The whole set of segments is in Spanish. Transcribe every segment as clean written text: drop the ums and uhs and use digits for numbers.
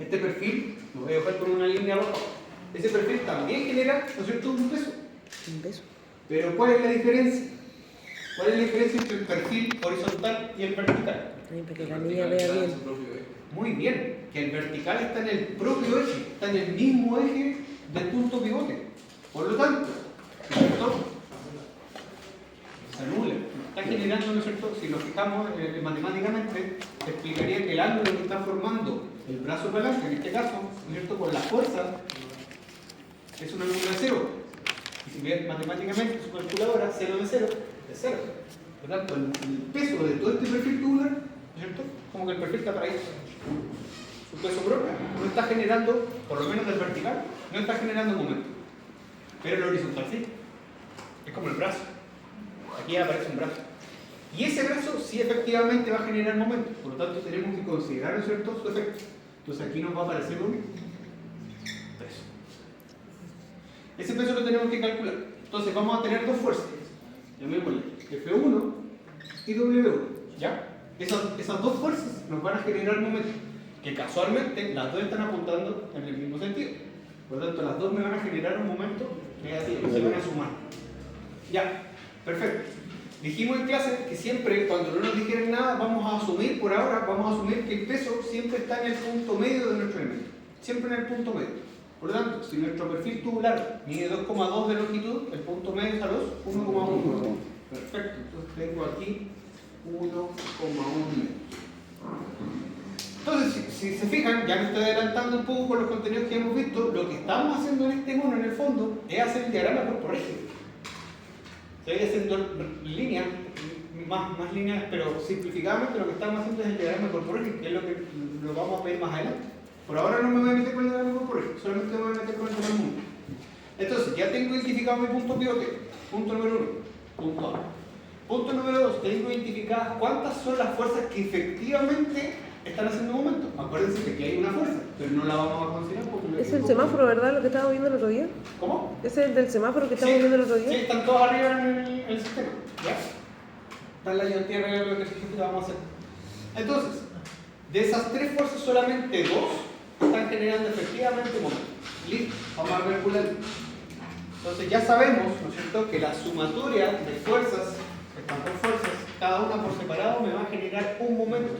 Este perfil, lo voy a dejar con una línea roja, ese perfil también genera, ¿no es cierto?, un peso. Un beso. Pero ¿cuál es la diferencia? ¿Cuál es la diferencia entre el perfil horizontal y el vertical? Ay, para que la niña vea bien. Muy bien, que el vertical está en el propio eje, está en el mismo eje del punto pivote. Por lo tanto, ¿no es cierto?, se anula. Está generando, ¿no es cierto?, si nos fijamos matemáticamente, te explicaría que el ángulo que está formando el brazo palanca, en este caso, ¿no es cierto?, con la fuerza, es un ángulo de 0. Y si bien matemáticamente su calculadora, 0 de 0, es 0. Por lo tanto, el peso de todo este perfil tubular, ¿no es cierto?, como que el perfil está para ahí. Su peso propio no está generando, por lo menos del vertical, no está generando momento. Pero el horizontal sí. Es como el brazo. Aquí aparece un brazo. Y ese brazo sí efectivamente va a generar momento. Por lo tanto, tenemos que considerar, ¿no es cierto?, su efecto. Entonces aquí nos va a aparecer un peso. Ese peso lo tenemos que calcular. Entonces vamos a tener dos fuerzas. Llamémosle F1 y W1. ¿Ya? Esas dos fuerzas nos van a generar momento. Que casualmente las dos están apuntando en el mismo sentido. Por lo tanto, las dos me van a generar un momento negativo. Se van a sumar. Ya. Perfecto. Dijimos en clase que siempre, cuando no nos dijeran nada, vamos a asumir, por ahora, vamos a asumir que el peso siempre está en el punto medio de nuestro elemento. Siempre en el punto medio. Por lo tanto, si nuestro perfil tubular mide 2,2 de longitud, el punto medio es a los 1,1. Perfecto. Entonces tengo aquí 1,1 metros. Entonces, si se fijan, ya me estoy adelantando un poco con los contenidos que hemos visto, lo que estamos haciendo en este mono, en el fondo, es hacer el diagrama por eje. Estoy haciendo líneas, más líneas, pero simplificadamente lo que estamos haciendo es el diagrama por eje, que es lo que lo vamos a ver más adelante. Por ahora no me voy a meter con el diagrama por eje, solamente me voy a meter con el diagrama mundo. Entonces, ya tengo identificado mi punto pivote, punto número 1, punto A. Punto número 2, tengo identificadas cuántas son las fuerzas que efectivamente están haciendo momento. Acuérdense que aquí hay una fuerza, pero no la vamos a considerar porque... Es el semáforo, ¿verdad? Lo que estábamos viendo el otro día. ¿Cómo? ¿Ese es el del semáforo que estábamos viendo el otro día? Sí, están todos arriba en el sistema. ¿Ya? Está en la ayudantía regla de los ejercicios que vamos a hacer. Entonces, de esas tres fuerzas, solamente dos están generando efectivamente momento. Listo, vamos a calcular. Entonces, ya sabemos, ¿no es cierto?, que la sumatoria de fuerzas, estas dos fuerzas, cada una por separado me va a generar un momento.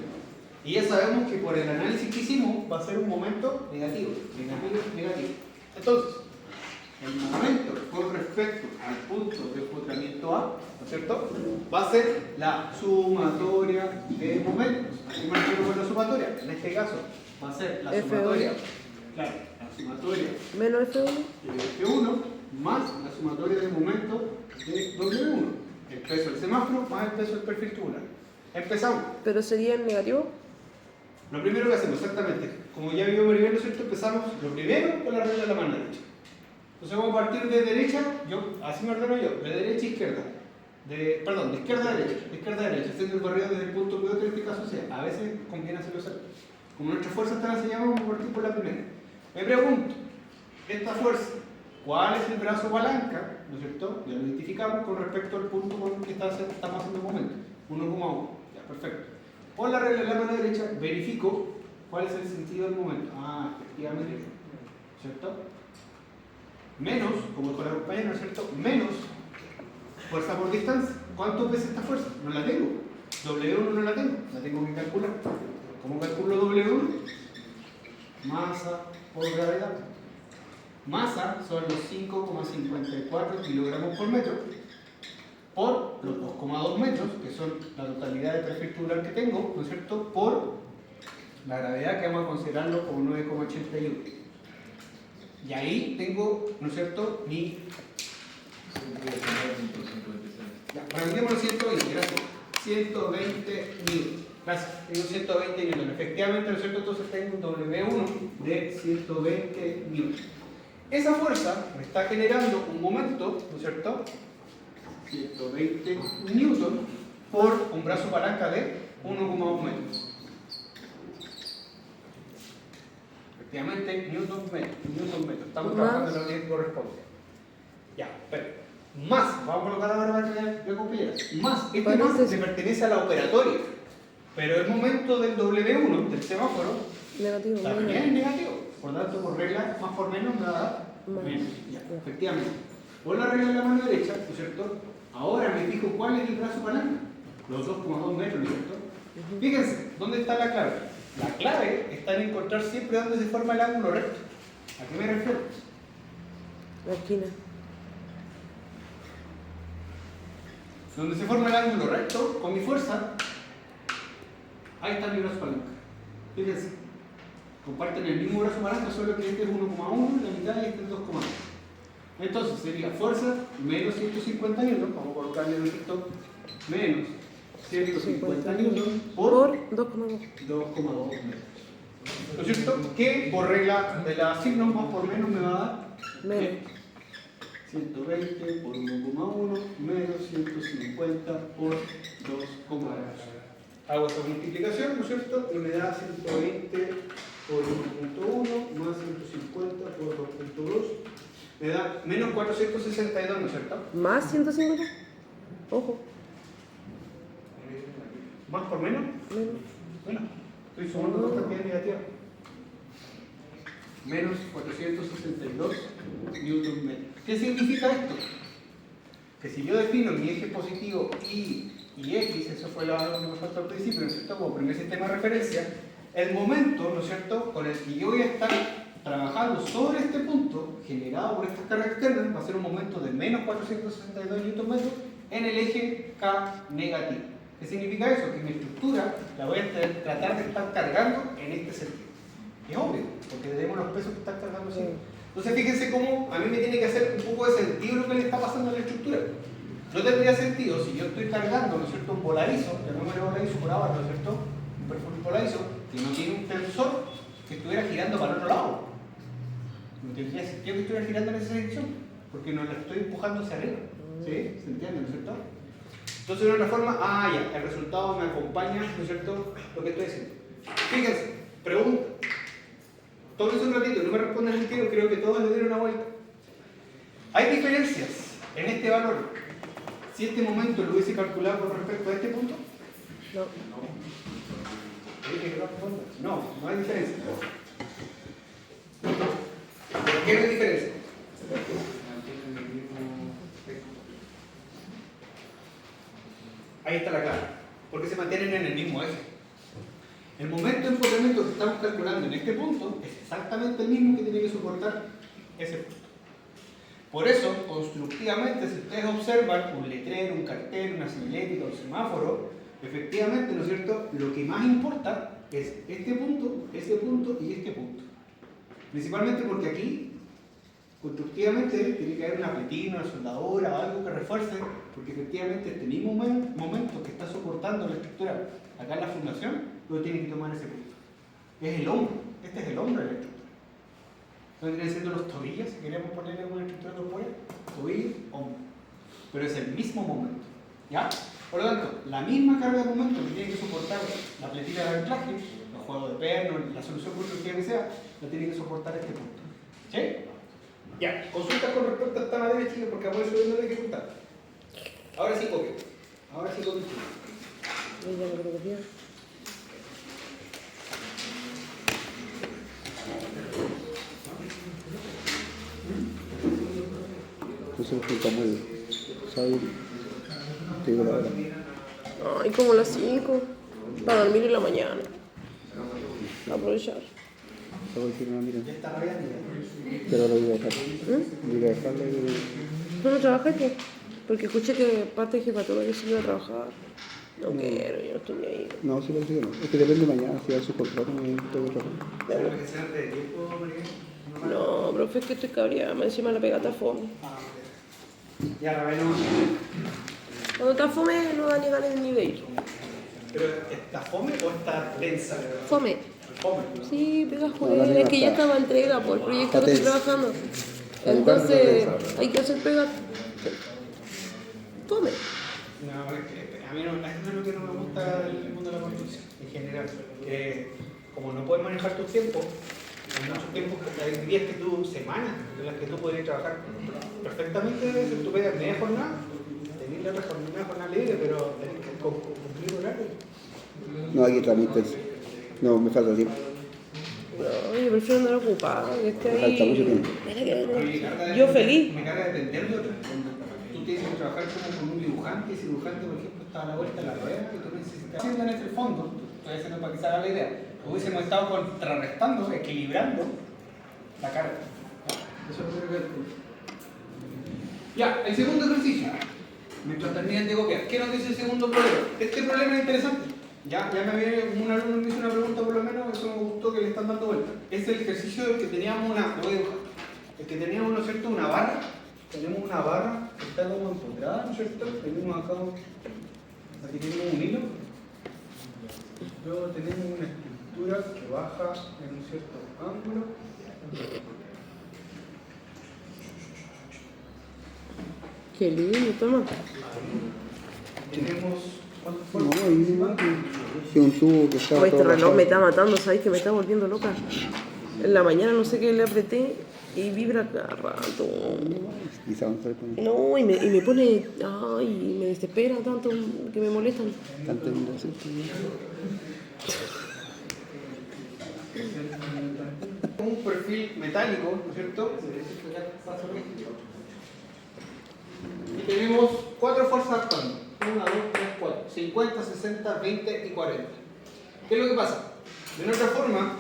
Y ya sabemos que por el análisis que hicimos va a ser un momento negativo. Entonces, el momento con respecto al punto de encontramiento A, ¿no es cierto?, va a ser la sumatoria de momentos. Aquí me refiero con la sumatoria. En este caso, va a ser la sumatoria. Claro, la sumatoria menos F1 de F1 más la sumatoria de momentos de W1. El peso del semáforo más el peso del perfil tubular. Empezamos. pero sería en negativo. Lo primero que hacemos, exactamente, como ya vimos Maribel, ¿no es cierto?, empezamos lo primero con la regla de la mano derecha. Entonces vamos a partir de derecha, así me ordeno yo, de derecha a izquierda. De izquierda a derecha, haciendo el barrido desde el punto pivote, en este caso sea. A veces conviene hacerlo cerca. Como nuestra fuerza está enseñada, vamos a partir por la primera. Me pregunto, esta fuerza, ¿cuál es el brazo palanca? ¿No es cierto? Ya lo identificamos con respecto al punto con el que estamos haciendo el momento. 1,1. Ya, perfecto. Por la regla de la mano derecha, verifico cuál es el sentido del momento. Ah, efectivamente, ¿cierto? Menos, como dijo la compañera, ¿no es cierto?, menos fuerza por distancia. ¿Cuánto pesa esta fuerza? No la tengo. W1 no la tengo que calcular. ¿Cómo calculo W1? Masa por gravedad. Masa son los 5,54 kilogramos por metro por los 2,2 metros, que son la totalidad de perfil tubular que tengo, ¿no es cierto?, por la gravedad que vamos a considerarlo como 9,81. Y ahí tengo, ¿no es cierto?, mi... Ya, rendimos los 120, gracias. 120 newton. Gracias, tengo 120 newton. Efectivamente, ¿no es cierto?, entonces tengo un W1 de 120 newton. Esa fuerza me está generando un momento, ¿no es cierto?, 120 newton por un brazo palanca de 1,1 metros. Efectivamente, newton metro. Estamos trabajando en la unidad que corresponde. Ya, perfecto. Más, vamos a colocar ahora la cantidad de compañeras. Más, este más le pertenece a la operatoria. Pero el momento del W1, del semáforo, Negativo, También menos. es negativo. Por tanto, por regla, más por menos me va a dar Más. menos. Ya, efectivamente. Por la regla de la mano derecha, ¿no es cierto? Ahora me fijo cuál es el brazo palanca. Los 2,2 metros, ¿no es cierto? Fíjense, ¿dónde está la clave? La clave está en encontrar siempre dónde se forma el ángulo recto. ¿A qué me refiero? La esquina. Donde se forma el ángulo recto, con mi fuerza, ahí está mi brazo palanca. Fíjense, comparten el mismo brazo palanca, solo que este es 1,1, la mitad y este es 2,2. Entonces sería fuerza menos 150 newton, vamos a colocarle el efecto menos 150 newton por 2,2. 2,2 metros. ¿No es cierto? Que por regla de la signo más por menos me va a dar Menos. 120 por 1,1 menos 150 por 2,2. Hago esta multiplicación, ¿no es cierto? Y me da 120 por 1.1 más 150 por 2.2. Me da menos 462, ¿no es cierto? ¿Más 150? Ojo. ¿Más por menos? Menos. Bueno, estoy sumando dos cantidades negativas. Menos 462 newton metros. ¿Qué significa esto? Que si yo defino mi eje positivo y X, eso fue lo que me faltó al principio, ¿no es cierto? Como primer sistema de referencia, el momento, ¿no es cierto?, con el que yo voy a estar trabajando sobre este punto, generado por estas cargas externas, va a ser un momento de menos 462 Nm en el eje K negativo. ¿Qué significa eso? Que mi estructura la voy a tratar de estar cargando en este sentido. Es obvio, porque tenemos los pesos que están cargando así. Entonces fíjense cómo a mí me tiene que hacer un poco de sentido lo que le está pasando a la estructura. No tendría sentido si yo estoy cargando, ¿no es cierto?, un voladizo, llamémosle voladizo por ahora, ¿no es cierto?, un perfil voladizo, que no tiene un tensor que estuviera girando para el otro lado. No tendría sentido que estuviera girando en esa dirección, porque no la estoy empujando hacia arriba. ¿Sí? ¿Se entiende, no es cierto? Entonces de una forma, ya, el resultado me acompaña, ¿no es cierto?, lo que estoy diciendo. Fíjense, pregunta. Tómense un ratito, no me respondan el tiro, creo que todos le dieron una vuelta. ¿Hay diferencias en este valor si este momento lo hubiese calculado con respecto a este punto? No. No, no hay diferencia. ¿Por qué no hay diferencia? Ahí está la clave. Porque se mantienen en el mismo eje. El momento de enfocamiento que estamos calculando en este punto es exactamente el mismo que tiene que soportar ese punto. Por eso, constructivamente, si ustedes observan un letrero, un cartel, una señalética, un semáforo, efectivamente, ¿no es cierto?, lo que más importa es este punto y este punto. Principalmente porque aquí, constructivamente, tiene que haber una pletina, una soldadura, algo que refuerce, porque efectivamente este mismo momento que está soportando la estructura acá en la fundación, lo tiene que tomar ese punto. Es el hombro, este es el hombro de la estructura. Entonces vienen siendo los tobillos, si queremos ponerle una estructura corpórea, tobillo, hombro. Pero es el mismo momento. ¿Ya? Por lo tanto, la misma carga de momento que tiene que soportar la pletina de anclaje, los juegos de perno, la solución constructiva que sea, la tiene que soportar este punto. ¿Sí? Ya, consultas con respecto a esta materia, chicos, porque por eso no hay que contar. Ahora sí copio. Ahora sí copio. Ella no creo que sea. Entonces juntamos el sábado, te digo la verdad. Ay, como las 5. Para dormir en la mañana. Aprovechar. Te voy a decir una mira, Ya está rayando. pero lo voy a dejar. Voy a dejarle. ¿No trabajas tú? Porque escuché que parte de jefatura que se iba a trabajar. No quiero, yo no estoy ni ahí. No, sí, parece que no. Es que depende mañana, si da su contrato, me tengo que trabajar. ¿Pero que sea de tiempo, María? No, profe, es que estoy cabreada. Más encima la pegata fome. Ya, Raveno. Cuando está fome no da ni ganas ni de ir. ¿Pero está fome o está densa? Fome. Fome. Sí, pega No, la joder, mía es que ya está- estaba entrega por el proyecto está que estoy tensa. trabajando. La Entonces, educación hay que hacer pega. Fome. No, es que a mí no, eso es lo que no me gusta del mundo de la construcción en general. Que como no puedes manejar tus tiempos, hay muchos tiempos, hay días que tú, semanas, en las que tú podrías trabajar perfectamente, si tú pegas media jornada, tenés la otra jornada libre, pero tenés que cumplir horario. No, aquí trámites. No, me falta tiempo. yo prefiero andar ocupada, que esté Me falta mucho ahí. tiempo. Mira que Me carga yo feliz. Me carga depender de otro. Tú tienes que trabajar como con un dibujante, y ese dibujante, por ejemplo, está a la vuelta de la rueda, y tú necesitas. Haciendo en el fondo, estoy haciendo para que se haga la idea, hubiésemos estado contrarrestando, equilibrando la carga. Eso es lo que creo que. Ya, el segundo ejercicio. Mientras terminen de copiar. ¿Qué nos dice el segundo problema? Este problema es interesante. Ya un alumno me hizo una pregunta por lo menos, eso me gustó que le están dando vuelta. Es el ejercicio del que teníamos el que teníamos, ¿no es cierto?, una barra. Tenemos una barra que está como empotrada, ¿no es cierto? Tenemos acá, aquí tenemos un hilo. Luego tenemos una estructura que baja en un cierto ángulo. Qué lindo, toma. Tenemos. No, ahí sí, un tubo que está. Oh, este todo reloj me está bajado. matando, ¿sabes? Que me está volviendo loca. En la mañana no sé qué le apreté y vibra cada rato. Quizá un teléfono. No, y me pone. Ay, me desespera tanto que me molestan. Tanto lindo, ¿sí? Un perfil metálico, ¿no es cierto? Y tenemos 4 fuerzas actuando. 1, 2, 3, 4. 50, 60, 20 y 40. ¿Qué es lo que pasa? De otra forma,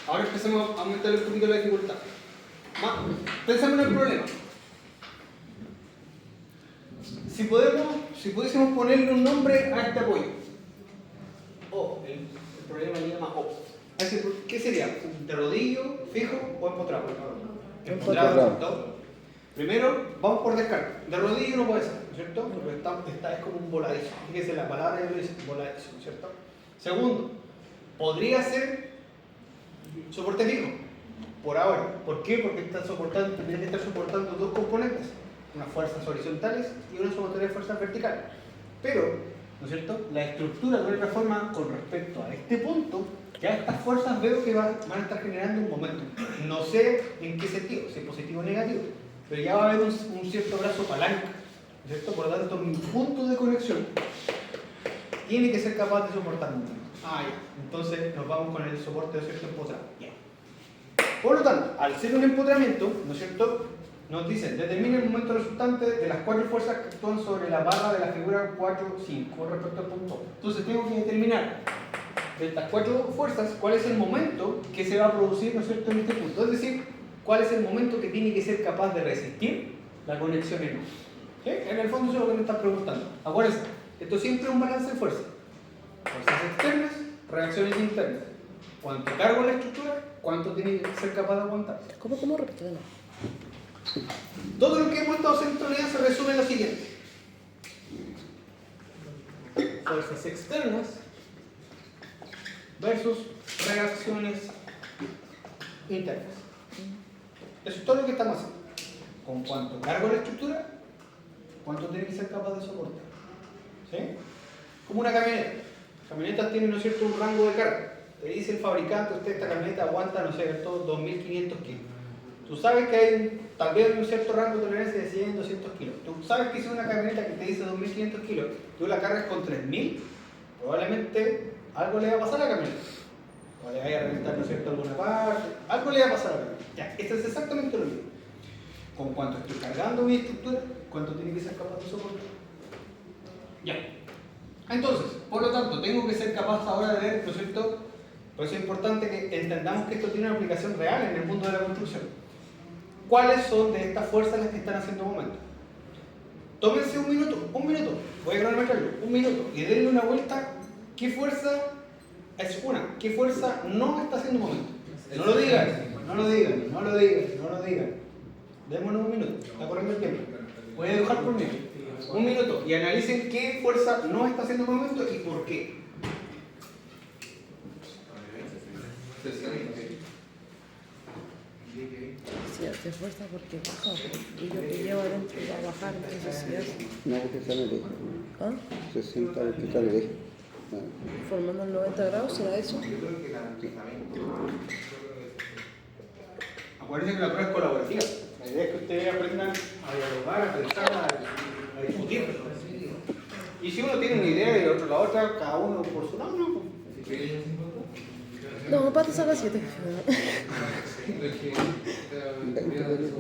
ahora empecemos a aumentar un poquito la dificultad. Pensamos en el problema. Si pudiésemos ponerle un nombre a este apoyo. El problema se llama O. ¿Qué sería? ¿De rodillo, fijo o empotrado? Empotrado. ¿cierto? Primero, vamos por descarga. De rodillo no puede ser, ¿no es cierto? Porque esta es como un voladizo. Fíjese la palabra ya lo dice, voladizo, ¿no es cierto? Segundo, podría ser soporte fijo, por ahora. ¿Por qué? Porque tiene que estar soportando dos componentes, unas fuerzas horizontales y una sumatoria de fuerzas verticales. Pero, ¿no es cierto? La estructura de otra forma con respecto a este punto, ya estas fuerzas veo que van a estar generando un momento. No sé en qué sentido, si es positivo o negativo, pero ya va a haber un cierto brazo palanca, ¿no es cierto? Por lo tanto, mi punto de conexión tiene que ser capaz de soportar un momento. Ya. Entonces nos vamos con el soporte de cierto empotrado. Ya. Por lo tanto, al ser un empotramiento, ¿no es cierto? Nos dicen, determina el momento resultante de las 4 fuerzas que actúan sobre la barra de la figura 4, 5 con respecto al punto. Entonces tengo que determinar de estas 4 fuerzas cuál es el momento que se va a producir, ¿no es cierto?, en este punto. Es decir, cuál es el momento que tiene que ser capaz de resistir la conexión en U. ¿Sí? En el fondo eso es lo que me están preguntando. Acuérdense, esto siempre es un balance de fuerzas. Fuerzas externas, reacciones internas. Cuánto cargo la estructura, cuánto tiene que ser capaz de aguantar. ¿Cómo repite? Todo lo que hemos estado haciendo se resume en lo siguiente. Fuerzas externas versus reacciones internas. Eso es todo lo que estamos haciendo. Con cuánto cargo la estructura, cuánto tiene que ser capaz de soportar. ¿Sí? Como una camioneta. Las camionetas tienen, ¿no es cierto?, un rango de carga. Te dice el fabricante, esta camioneta aguanta, no sé, 2.500 kilos. Tú sabes que hay tal vez un cierto rango de tolerancia de 100, 200 kilos. Tú sabes que si es una camioneta que te dice 2.500 kilos, tú la cargas con 3.000, probablemente algo le va a pasar a la camioneta. O le vaya a reventar, ¿no es cierto?, alguna parte. Algo le va a pasar a la camioneta. Ya, esto es exactamente lo mismo. Con cuánto estoy cargando mi estructura, cuánto tiene que ser capaz de soportar. Ya. Entonces, por lo tanto, tengo que ser capaz ahora de ver, ¿no es cierto? Por eso es importante que entendamos que esto tiene una aplicación real en el mundo de la construcción. ¿Cuáles son de estas fuerzas las que están haciendo momento? Tómense un minuto, voy a cronometrarlo, un minuto, y denle una vuelta. ¿Qué fuerza es una? ¿Qué fuerza no está haciendo momento? No lo digan. Démonos un minuto, está corriendo el tiempo. Voy a dibujar por mí. Un minuto, y analicen qué fuerza no está haciendo momento y por qué. Si hace fuerza porque baja, y lo que lleva adentro va a bajar, entonces si hace. No, porque está en el eje. ¿Ah? 60 porque está en el eje. Formando el 90 grados, ¿será eso? Acuérdense que la prueba es colaborativa. La idea es que ustedes aprendan a dialogar, a pensar, a discutir. Y si uno tiene una idea y el otro la otra, cada uno por su lado, ¿no? No, Pato saca 7.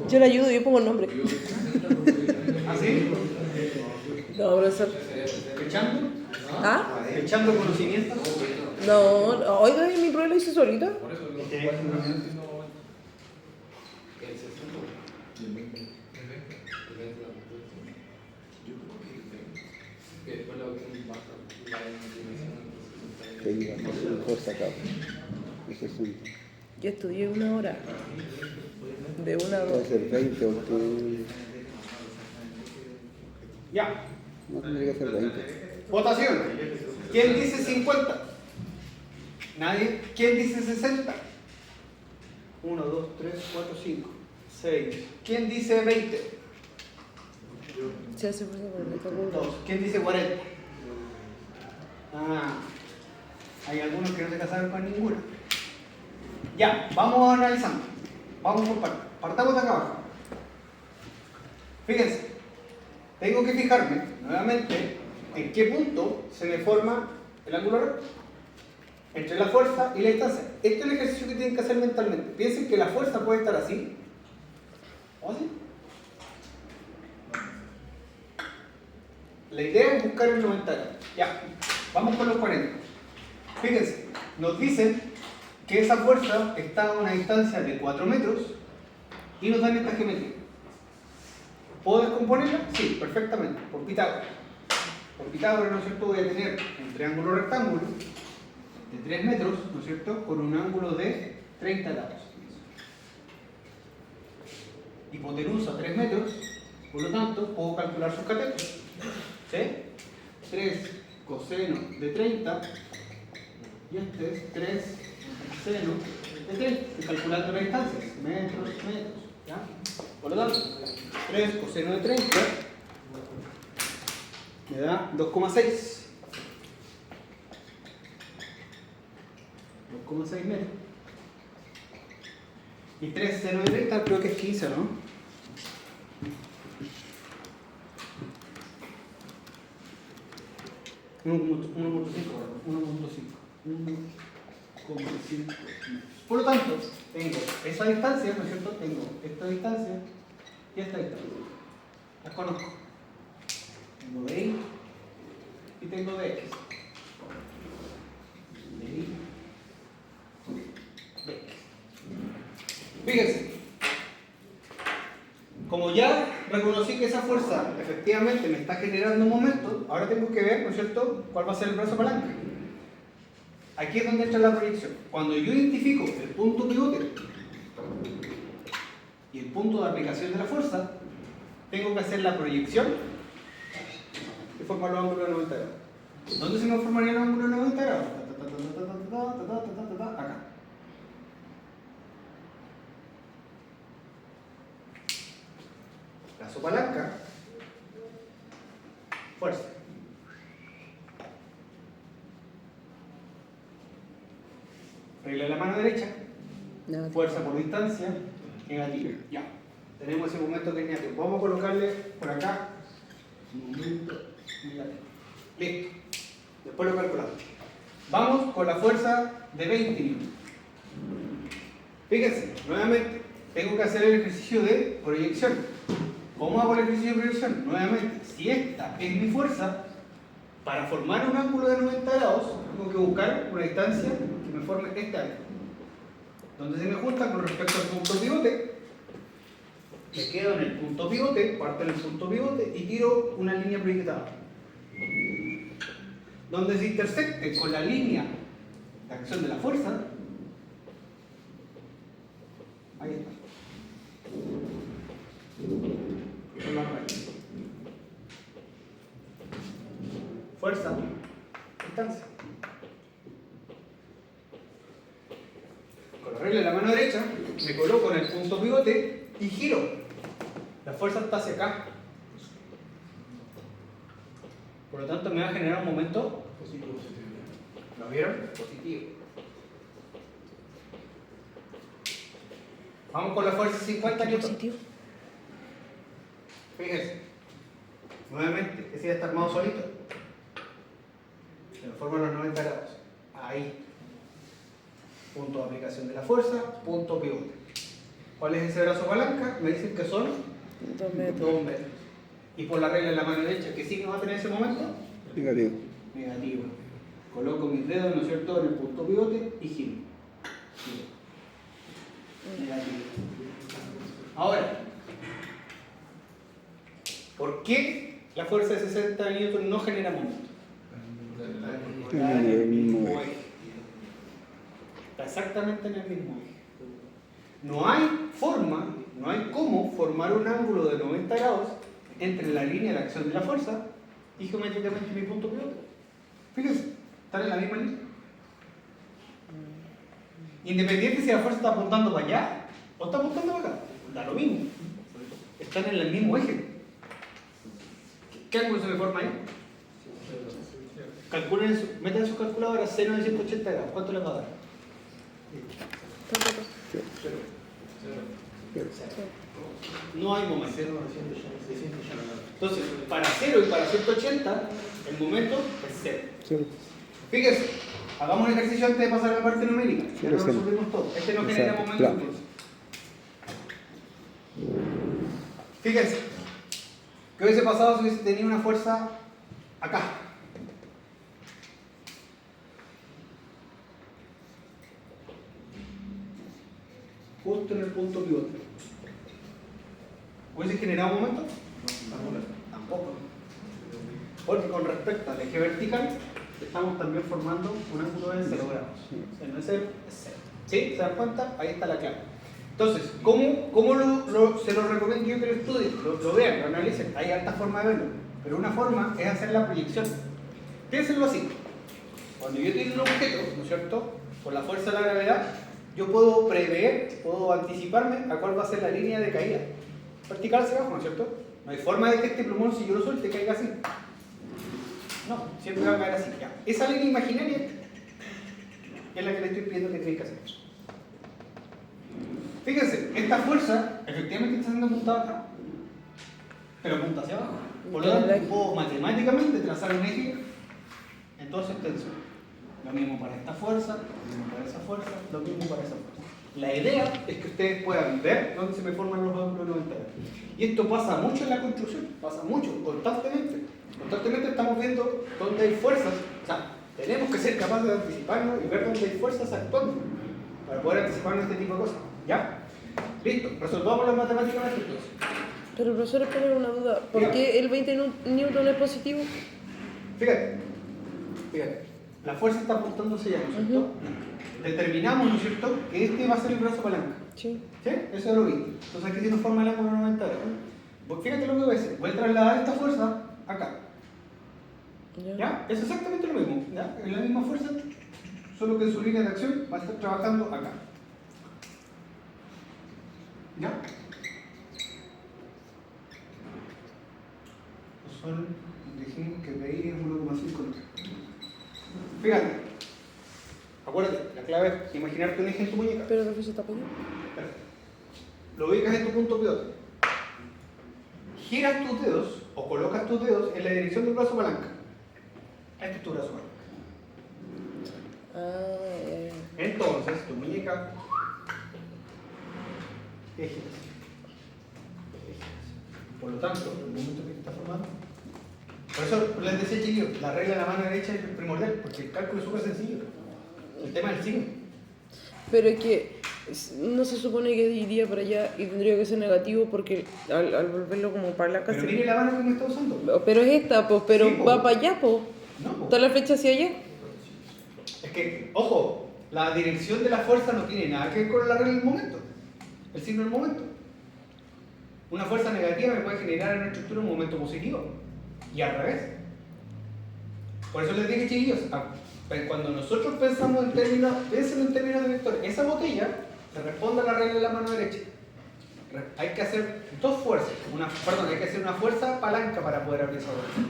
Yo le ayudo, yo pongo el nombre. ¿Así? No, profesor. ¿Echando? ¿Ah? ¿Echando conocimientos? No, oiga, mi prueba la hice solita. Que iba a hacer un fuerza acá. De 60. Yo estudié 1 hora. De 1 a Puede 2. ser 20 porque Ya. no tendría que ser 20. Votación. ¿Quién dice 50? ¿Nadie? ¿Quién dice 60? 1, 2, 3, 4, 5, 6. ¿Quién dice 20? Se hace fuerza por el facultad. 2. ¿Quién dice 40? Ah, hay algunos que no se casaron con ninguna. Ya, vamos analizando. Vamos por partes. Partamos de acá abajo. Fíjense, tengo que fijarme nuevamente en qué punto se me forma el ángulo recto entre la fuerza y la distancia. Este es el ejercicio que tienen que hacer mentalmente. Piensen que la fuerza puede estar así o así. La idea es buscar el 90 grados. Ya, vamos con los 40. Fíjense, nos dicen que esa fuerza está a una distancia de 4 metros y nos dan esta geometría. ¿Puedo descomponerla? Sí, perfectamente, por Pitágoras. Por Pitágoras, ¿no es cierto?, voy a tener un triángulo rectángulo de 3 metros, ¿no es cierto?, con un ángulo de 30 grados. Hipotenusa 3 metros, por lo tanto, puedo calcular sus catetos. ¿Sí? 3 coseno de 30 y este es 3 seno de 30, calculando las distancias, metros, ¿ya? Por lo tanto, 3 coseno de 30 me da 2,6. 2,6 metros. Y 3 seno de 30 creo que es 15, ¿no? 1,5. Por lo tanto, tengo esa distancia, ¿no es cierto? Tengo esta distancia y esta distancia. Las conozco. Tengo de Y y tengo de X. De Y, de X. Fíjense. Como ya reconocí que esa fuerza efectivamente me está generando un momento, ahora tengo que ver, ¿no es cierto?, cuál va a ser el brazo palanca. Aquí es donde entra la proyección. Cuando yo identifico el punto pivote y el punto de aplicación de la fuerza, tengo que hacer la proyección y formar los ángulos de 90 grados. ¿Dónde se me formaría el ángulo de 90 grados? Acá. Brazo palanca, fuerza. Regla de la mano derecha, fuerza por distancia, negativa. Ya, tenemos ese momento que es negativo. Vamos a colocarle por acá, momento negativo. Listo. Después lo calculamos. Vamos con la fuerza de 20 newton. Fíjense, nuevamente, tengo que hacer el ejercicio de proyección. ¿Cómo hago el ejercicio de proyección? Nuevamente, si esta es mi fuerza, para formar un ángulo de 90 grados, tengo que buscar una distancia que me forme este ángulo. Donde se me ajusta con respecto al punto pivote, me quedo en el punto pivote, parto en el punto pivote y tiro una línea proyectada. Donde se intersecte con la línea de acción de la fuerza, ahí está. Son las raíces. Fuerza, distancia. Con la regla de la mano derecha, me coloco en el punto pivote y giro. La fuerza está hacia acá. Por lo tanto, me va a generar un momento positivo. ¿Lo vieron? Positivo. Vamos con la fuerza 50 newton. Positivo. Fíjense. Nuevamente, ese ya está armado solito. Se me forman los 90 grados. Ahí. 1,5 fuerza, punto pivote. ¿Cuál es ese brazo palanca? Me dicen que son 2 metros. 2 metros. Y por la regla de la mano derecha, ¿qué signo va a tener ese momento? Negativo. Negativo. Coloco mis dedos, ¿no es cierto?, en el punto pivote y giro. Negativo. Ahora, ¿por qué la fuerza de 60 Newton no genera momento? Está en el mismo eje. Está exactamente en el mismo eje. No hay forma, no hay cómo formar un ángulo de 90 grados entre la línea de acción de la fuerza y geométricamente mi punto pivote. Fíjense, están en la misma línea. Independiente si la fuerza está apuntando para allá o está apuntando para acá, da lo mismo. Están en el mismo eje. ¿Qué ángulo se me forma ahí? Calculen, metan su calculadora seno de 180 grados. ¿Cuánto les va a dar? No hay momento. Entonces, para 0 y para 180, el momento es 0. Cero. Fíjense, hagamos un ejercicio antes de pasar a la parte numérica. Ya lo resolvimos todo. Este no genera momento Claro. entonces. Fíjense, ¿qué hubiese pasado si hubiese tenido una fuerza acá? Justo en el punto pivote. ¿Hubiese generado un momento? Tampoco. Porque con respecto al eje vertical, estamos también formando un ángulo de 0 grados. O sea, no es 0, es 0. ¿Sí? ¿Se dan cuenta? Ahí está la clave. Entonces, ¿cómo se lo recomiendo yo que lo estudien? Lo vean, lo analicen. Hay hartas formas de verlo. Pero una forma es hacer la proyección. Piénsenlo así. Cuando yo tengo un objeto, ¿no es cierto? Por la fuerza de la gravedad, yo puedo prever, puedo anticiparme a cuál va a ser la línea de caída. Vertical hacia abajo, ¿no es cierto? No hay forma de que este plumón, si yo lo suelte, caiga así. No, siempre va a caer así. Ya. Esa línea imaginaria es la que le estoy pidiendo que tenéis que hacer. Fíjense, esta fuerza efectivamente está siendo apuntada acá, pero apunta hacia abajo. Por lo tanto, puedo matemáticamente trazar un eje en toda su extensión. Lo mismo para esta fuerza, lo mismo para esa fuerza, lo mismo para esa fuerza. La idea es que ustedes puedan ver dónde se me forman los ángulos 90 grados. Y esto pasa mucho en la construcción, pasa mucho, constantemente. Constantemente estamos viendo dónde hay fuerzas. O sea, tenemos que ser capaces de anticiparnos y ver dónde hay fuerzas actuando para poder anticiparnos este tipo de cosas. ¿Ya? Listo, resolvámoslo matemáticamente entonces. Pero profesor, espera una duda. ¿Por qué el 20 Newton es positivo? Fíjate, la fuerza está apuntando hacia allá, ¿no es cierto? Determinamos, ¿no es cierto?, que este va a ser el brazo palanca. Sí. ¿Sí? Eso ya lo vi. Entonces aquí tiene forma el ángulo 90 grados. Pues fíjate lo que voy a hacer. Voy a trasladar esta fuerza acá. ¿Ya? Es exactamente lo mismo. ¿Ya? Es la misma fuerza, solo que en su línea de acción va a estar trabajando acá. ¿Ya? Son, dijimos que PI es 1,5. Fíjate. Acuérdate, la clave es imaginarte un eje en tu muñeca. Pero profesor está apoyado. Lo ubicas en tu punto pivote. Giras tus dedos o colocas tus dedos en la dirección del brazo palanca. Este es tu brazo palanca. Entonces, tu muñeca es giras. Por lo tanto, el momento que te está formando. Por eso les decía, chiquillos, la regla de la mano derecha es primordial, porque el cálculo es súper sencillo. El tema del signo. Pero es que no se supone que iría para allá y tendría que ser negativo porque al volverlo como palanca. Pero mire la mano que me está usando. Pero es esta, pues, pero Sí, po. va para allá, pues. No, po. Está la flecha hacia allá. Es que, ojo, la dirección de la fuerza no tiene nada que ver con la regla del momento. El signo del momento. Una fuerza negativa me puede generar en una estructura un momento positivo. Y al revés. Por eso les dije, chiquillos, cuando nosotros pensamos en términos, piensen en términos de vectores. Esa botella se responde a la regla de la mano derecha. Hay que hacer dos fuerzas. Hay que hacer una fuerza palanca para poder abrir esa botella.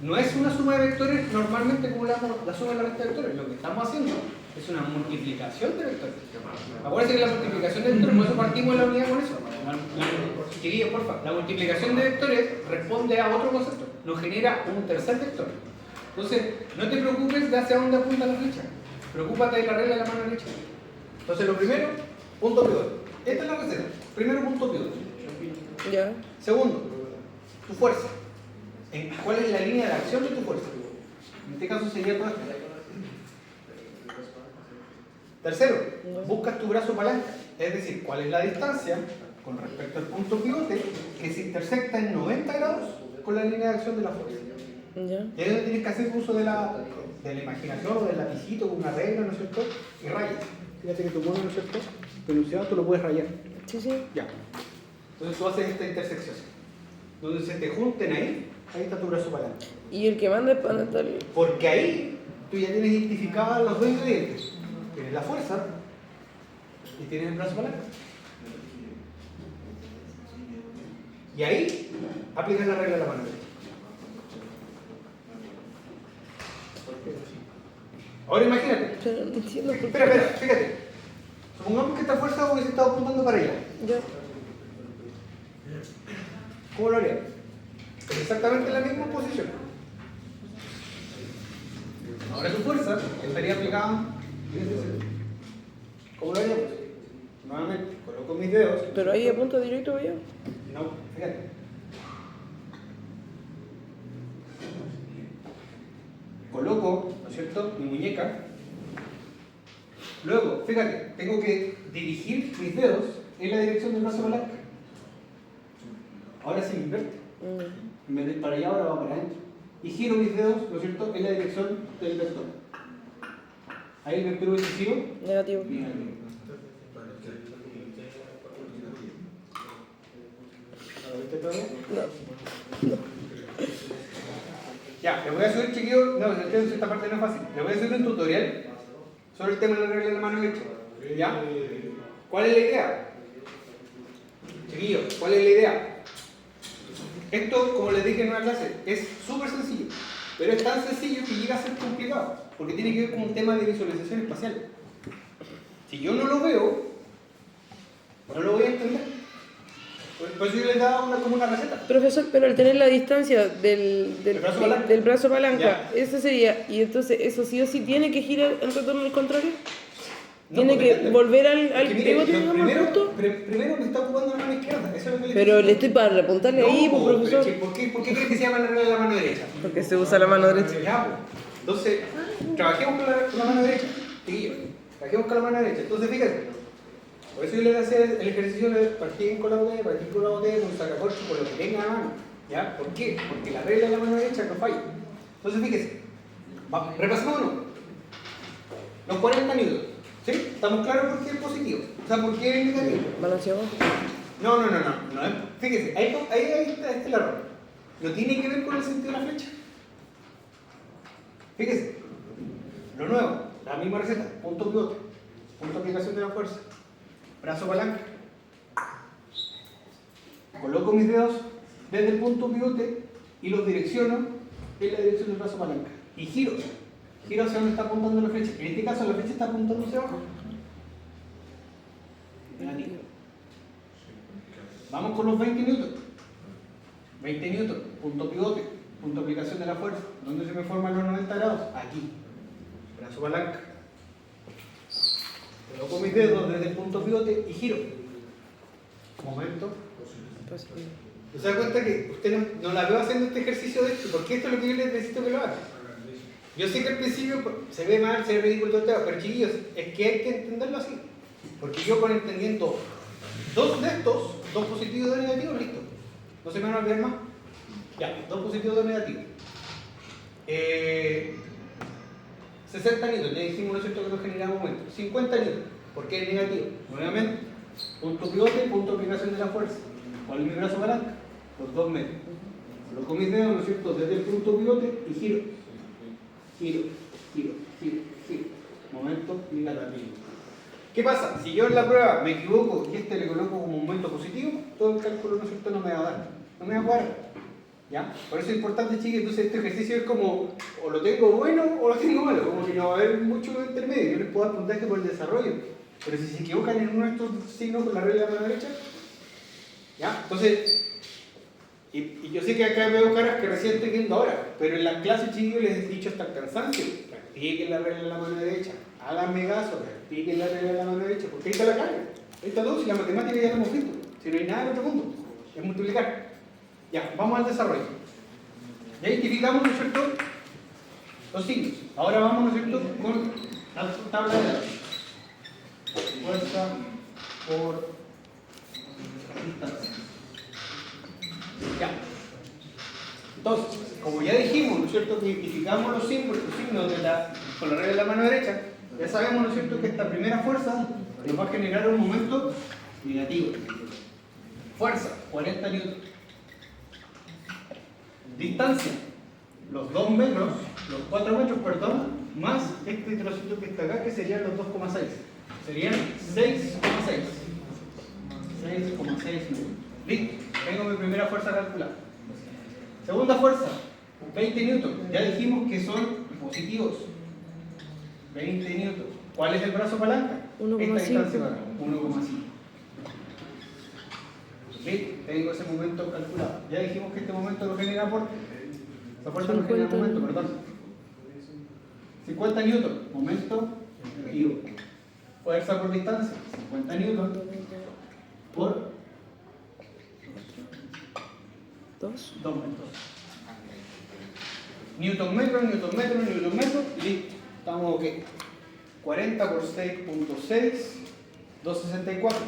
No es una suma de vectores normalmente como la suma de la resta de vectores. Lo que estamos haciendo es una multiplicación de vectores. Acuérdense que la multiplicación de vectores, por eso partimos en la unidad con eso. Chiquillos, porfa, la multiplicación de vectores responde a otro concepto. Nos genera un tercer vector. Entonces, no te preocupes de hacia dónde apunta la flecha. Preocúpate de la regla de la mano derecha. Entonces lo primero, punto pivote. Esta es la receta. Primero punto pivote. Ya. Segundo, tu fuerza. ¿Cuál es la línea de acción de tu fuerza? En este caso sería toda esta. Tercero, buscas tu brazo palanca. Es decir, cuál es la distancia con respecto al punto pivote que se intersecta en 90 grados con la línea de acción de la fuerza. Ya. Y ahí tienes que hacer uso de la imaginación o del lapicito con una regla, ¿no es cierto? Y rayas. Fíjate que tu mono, ¿no es cierto? Tu enunciado tú lo puedes rayar. Sí, sí. Ya. Entonces tú haces esta intersección. Donde se te junten ahí está tu brazo palanca. Y el que manda es para estar. Porque ahí tú ya tienes identificadas los dos ingredientes. Tienes la fuerza y tienes el brazo palanca. Y ahí aplicas la regla de la mano derecha. Ahora imagínate. Pero no entiendo por qué. Espera, fíjate. Supongamos que esta fuerza hubiese estado apuntando para allá. Ya. ¿Cómo lo haríamos? Es exactamente la misma posición. Ahora tu fuerza estaría aplicada. ¿Cómo lo haríamos? Nuevamente, coloco mis dedos. Pero ahí apunta directo allá. No, fíjate. Coloco, ¿no es cierto?, mi muñeca. Luego, fíjate, tengo que dirigir mis dedos en la dirección del brazo palanca. Ahora sí me inverte. En vez de ir para allá, ahora va para adentro. Y giro mis dedos, ¿no es cierto?, en la dirección del vector. Ahí el vector hubiese sido Negativo. negativo. ¿Lo viste todavía? No. Ya, le voy a subir, chiquillos. No, esta parte no es fácil. Le voy a subir un tutorial sobre el tema de la regla de la mano derecha. ¿Ya? ¿Cuál es la idea? Chiquillos, ¿cuál es la idea? Esto, como les dije en una clase, es súper sencillo. Pero es tan sencillo que llega a ser complicado. Porque tiene que ver con un tema de visualización espacial. Si yo no lo veo, no lo voy a entender. Por eso yo les daba como una receta. Profesor, pero al tener la distancia del brazo palanca, Ya. ese sería, y entonces eso sí o sí tiene que girar el retorno al contrario. No, Tiene pues que depende. volver al Es que mire, pivote, yo digamos, al punto. primero me está ocupando la mano izquierda. Eso es lo que Pero le estoy estoy para repuntarle ahí, no, pues, pero profesor. che, ¿por qué crees que se llama la regla de la mano derecha? Porque se usa la mano derecha. Ya, pues. Entonces, trabajemos con la mano derecha. Chiquillos, trabajemos con la mano derecha. Entonces, fíjate. Por eso yo les hacía el ejercicio de partir con la botella, con un sacacorcho, con lo que tenga a mano. ¿Ya? ¿Por qué? Porque la regla de la mano derecha no falla. Entonces, fíjese. Repasemos uno. Los 40 newtons. ¿Sí? ¿Estamos claros por qué es positivo? O sea, ¿por qué es negativo? Balanceado. No es. Fíjese, ahí está el error. No tiene que ver con el sentido de la flecha. Fíjese. Lo nuevo, la misma receta. Punto pivote. Punto aplicación de la fuerza. Brazo palanca. Coloco mis dedos desde el punto pivote y los direcciono en la dirección del brazo palanca. Y giro. Giro hacia donde está apuntando la flecha. En este caso la flecha está apuntando hacia abajo. Negativo. Vamos con los 20 newtons. 20 newtons, punto pivote, punto aplicación de la fuerza. ¿Dónde se me forman los 90 grados? Aquí. Brazo palanca. Coloco mis dedos desde el punto pivote y giro. Momento. ¿Se da cuenta que usted no la veo haciendo este ejercicio de esto? Porque esto es lo que yo les necesito que lo hagan. Yo sé que al principio se ve mal, se ve ridículo todo el tema, pero chiquillos, es que hay que entenderlo así. Porque yo con entendiendo dos de estos, dos positivos y dos negativos, listo. No se me van a olvidar más. Ya, dos positivos y dos negativos. 60 newtons, ya dijimos, ¿no es cierto?, que nos genera momento. 50 newtons, ¿por qué es negativo? Nuevamente, punto pivote, punto aplicación de la fuerza. ¿Cuál es mi brazo palanca? Los 2 metros. Coloco mis dedos, ¿no es cierto?, desde el punto pivote y giro. Giro. Momento negativo. ¿Qué pasa? Si yo en la prueba me equivoco y le coloco como un momento positivo, todo el cálculo, ¿no es cierto?, no me va a dar. No me va a cuadrar. ¿Ya? Por eso es importante, chicos, entonces este ejercicio es como, o lo tengo bueno o lo tengo malo, como que no va a haber mucho intermedio. Yo les puedo dar puntaje por el desarrollo, pero si se equivocan en uno de estos signos con la regla de la mano derecha, ¿ya? Entonces, y yo sé que acá veo caras que recién estoy viendo ahora, pero en las clases, chicos, les he dicho hasta el cansancio, practiquen la regla de la mano derecha, háganme caso, expliquen la regla de la mano derecha, porque ahí está la clave. Ahí está todo, si la matemática ya la hemos visto. Si no hay nada en otro mundo, es multiplicar. Ya, vamos al desarrollo. Ya identificamos, ¿no es cierto?, los signos. Ahora vamos, ¿no es cierto?, con la tabla de datos. Fuerza por distancia. Ya. Entonces, como ya dijimos, ¿no es cierto?, que identificamos los signos con la regla de la mano derecha, ya sabemos, ¿no es cierto?, que esta primera fuerza nos va a generar un momento negativo. Fuerza, 40 newtons. Distancia, los 2 metros, los 4 metros, perdón, más este trocito que está acá, que serían los 2,6. Serían 6,6. 6,6 newtons. Listo, tengo mi primera fuerza calculada. Segunda fuerza, 20 newtons. Ya dijimos que son positivos. 20 newtons. ¿Cuál es el brazo palanca? 1,5. Esta distancia para acá, 1,5. Listo, tengo ese momento calculado. Ya dijimos que este momento lo genera por... Esa fuerza lo genera momento, perdón. 50 newtons, momento negativo. Fuerza por distancia, 50 newtons por 2 metros. Newton metro, newton metro, newton metro, listo. Estamos ok. 40 por 6.6, 264.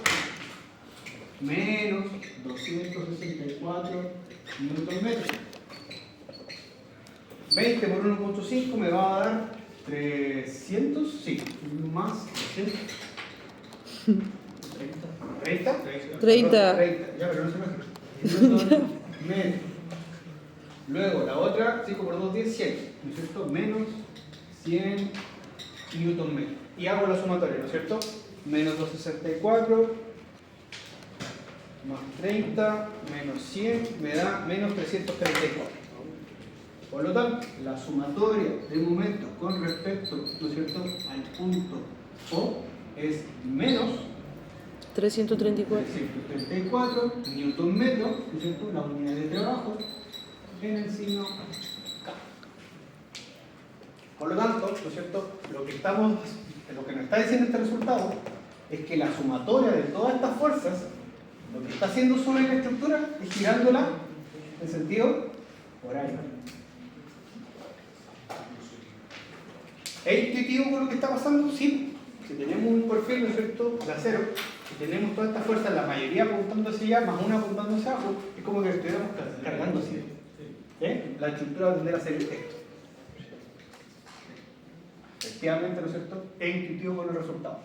Menos 264 newton metro. 20 por 1.5 me va a dar 300, sí, más 300. 30. 30. Ya, pero no se me Newton metro. Luego la otra, 5 por 2, 10, 100, ¿no es cierto? Menos 100 newton metro. Y hago la sumatoria, ¿no es cierto? Menos 264 más 30 menos 100 me da menos 334. Por lo tanto, la sumatoria de momentos con respecto, ¿no es cierto?, al punto O es menos 334 newton metro, ¿no es cierto?, la unidad de trabajo en el signo K. Por lo tanto, ¿no es cierto?, lo que nos está diciendo este resultado es que la sumatoria de todas estas fuerzas, lo que está haciendo sobre la estructura es girándola en sentido horario. ¿Es intuitivo con lo que está pasando? Sí. Si tenemos un perfil, ¿no es cierto?, de acero, si tenemos todas estas fuerzas, la mayoría apuntando hacia allá, más una apuntando hacia abajo, es como que estuviéramos cargando así. La estructura va a tender a hacer esto. Efectivamente, ¿no es cierto?, es intuitivo con el resultado.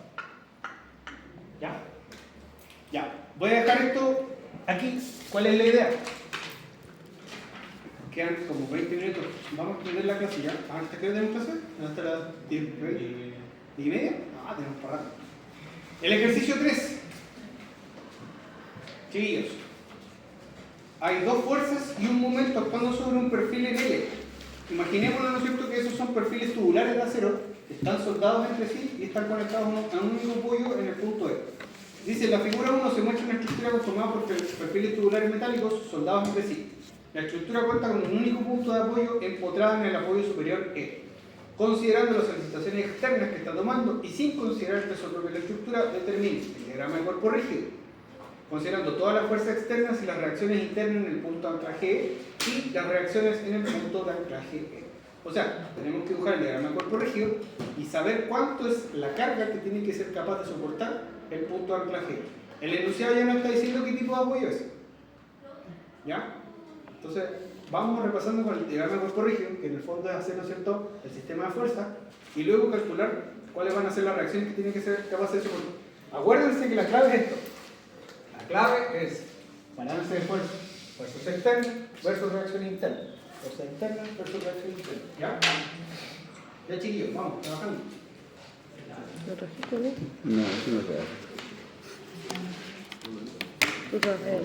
¿Ya? Ya. Voy a dejar esto aquí. ¿Cuál es la idea? Quedan como 20 minutos. Vamos a extender la clase ya. ¿Hasta qué hora tenemos clase? ¿Hasta las 10:30? Ah, tenemos para rato. El ejercicio 3. Chiquillos. Hay dos fuerzas y un momento actuando sobre un perfil en L. Imaginémonos, ¿no es cierto?, que esos son perfiles tubulares de acero, que están soldados entre sí y están conectados a un único pollo en el punto E. Dice, en la figura 1 se muestra una estructura conformada por perfiles tubulares metálicos soldados entre sí. La estructura cuenta con un único punto de apoyo empotrado en el apoyo superior E. Considerando las solicitaciones externas que está tomando y sin considerar el peso propio de la estructura, determine el diagrama de cuerpo rígido, considerando todas las fuerzas externas y las reacciones internas en el punto de anclaje E y las reacciones en el punto de anclaje E. O sea, tenemos que dibujar el diagrama de cuerpo rígido y saber cuánto es la carga que tiene que ser capaz de soportar el punto de anclaje E. El enunciado ya nos está diciendo qué tipo de apoyo es. ¿Ya? Entonces, vamos repasando con el diagrama de cuerpo rígido, que en el fondo es hacer, ¿no es cierto?, el sistema de fuerza, y luego calcular cuáles van a ser las reacciones que tienen que ser capaces de soportar. Acuérdense que la clave es esto. La clave es balance de fuerza, fuerzas externas versus reacción interna. Fuerza interna versus reacción interna. ¿Ya? Ya, chiquillos, vamos, trabajando. ¿Lo trajiste, no? No, eso no es real. Tú trabajas.